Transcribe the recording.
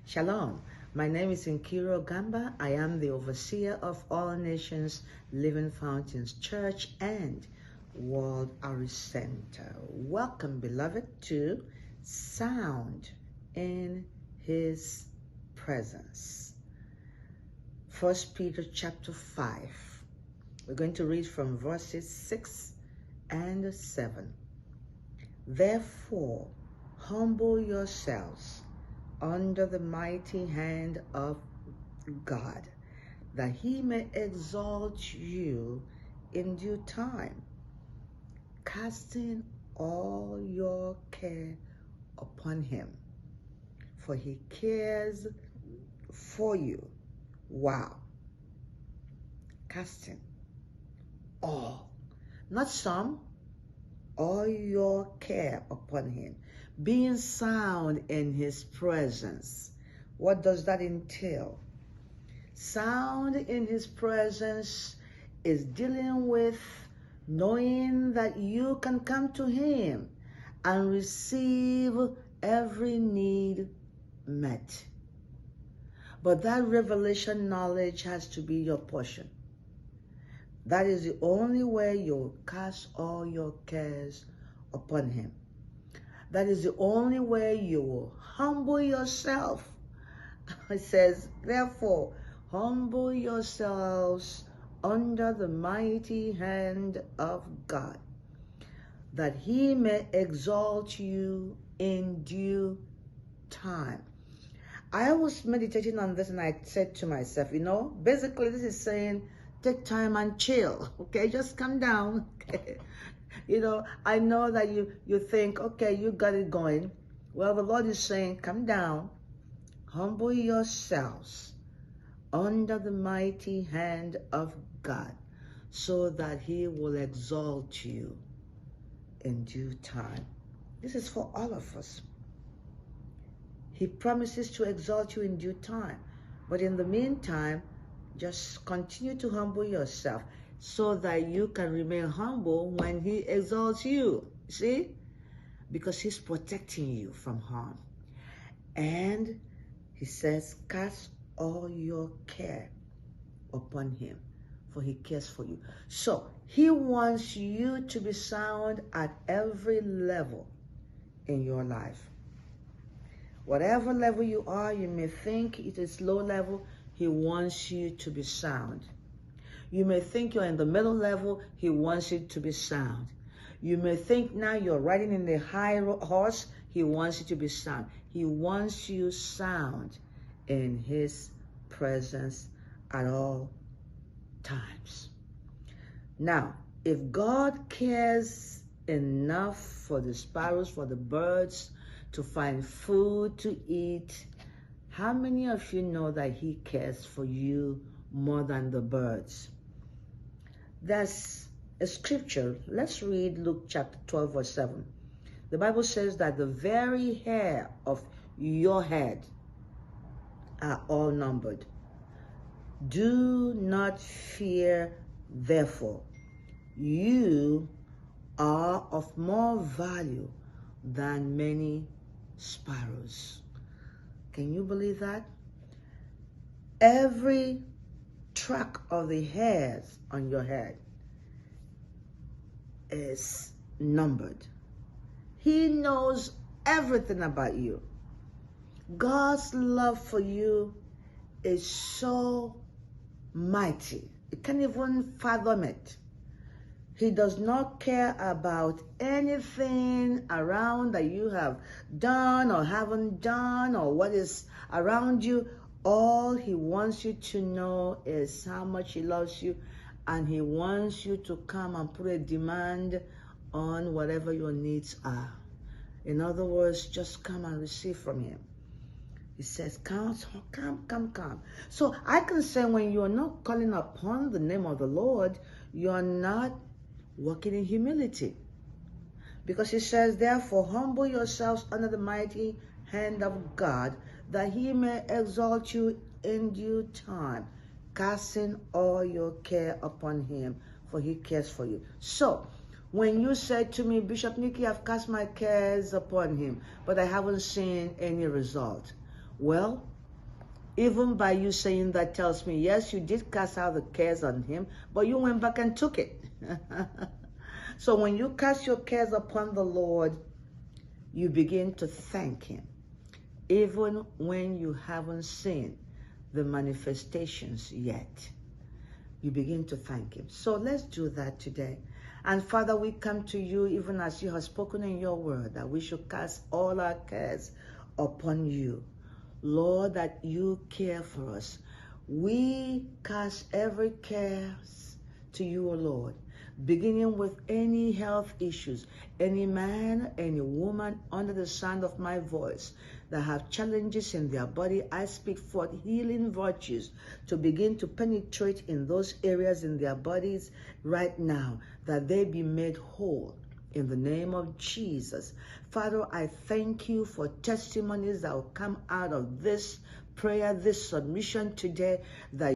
Shalom. My name is Nkiru Ogamba. I am the overseer of All Nations Living Fountains Church and World Outreach Center. Welcome, beloved, to Sound in His Presence. 1 Peter chapter 5. We're going to read from verses 6 and 7. Therefore, humble yourselves under the mighty hand of God, that he may exalt you in due time, casting all your care upon him, for he cares for you. Wow. Casting all, not some, all your care upon him, being sound in his presence. What does that entail? Sound in his presence is dealing with knowing that you can come to him and receive every need met. But that revelation knowledge has to be your portion. That is the only way you'll cast all your cares upon him. That is the only way you will humble yourself. It says, therefore, humble yourselves under the mighty hand of God, that he may exalt you in due time. I was meditating on this and I said to myself, basically this is saying, take time and chill, okay? Just come down, okay? I know that you think, okay, you got it going. Well, the Lord is saying, come down, humble yourselves under the mighty hand of God, so that he will exalt you in due time. This is for all of us. He promises to exalt you in due time. But in the meantime, just continue to humble yourself so that you can remain humble when he exalts you. See? Because he's protecting you from harm. And he says, cast all your care upon him, for he cares for you. So he wants you to be sound at every level in your life. Whatever level you are, you may think it is low level, he wants you to be sound. You may think you're in the middle level, he wants you to be sound. You may think now you're riding in the high horse, he wants you to be sound. He wants you sound in his presence at all times. Now, if God cares enough for the sparrows, for the birds, to find food to eat, how many of you know that he cares for you more than the birds? That's a scripture. Let's read Luke chapter 12, verse 7. The Bible says that the very hair of your head are all numbered. Do not fear, therefore. You are of more value than many sparrows. Can you believe that? Every track of the hairs on your head is numbered. He knows everything about you. God's love for you is so mighty. You can't even fathom it. He does not care about anything around that you have done or haven't done or what is around you. All he wants you to know is how much he loves you, and he wants you to come and put a demand on whatever your needs are. In other words, just come and receive from him. He says, come. So I can say when you're not calling upon the name of the Lord, you're not walking in humility. Because he says, therefore, humble yourselves under the mighty hand of God, that he may exalt you in due time, casting all your care upon him, for he cares for you. So, when you said to me, Bishop Nikki, I've cast my cares upon him, but I haven't seen any result. Well, Even by you saying that tells me, yes, you did cast out the cares on him, but you went back and took it. So when you cast your cares upon the Lord, you begin to thank him, even when you haven't seen the manifestations yet. You begin to thank him. So let's do that today. And Father, we come to you even as you have spoken in your word, that we should cast all our cares upon you. Lord, that you care for us. We cast every care to you, O Lord, beginning with any health issues, any man, any woman under the sound of my voice that have challenges in their body. I speak forth healing virtues to begin to penetrate in those areas in their bodies right now, that they be made whole in the name of Jesus. Father, I thank you for testimonies that will come out of this prayer, this submission today, that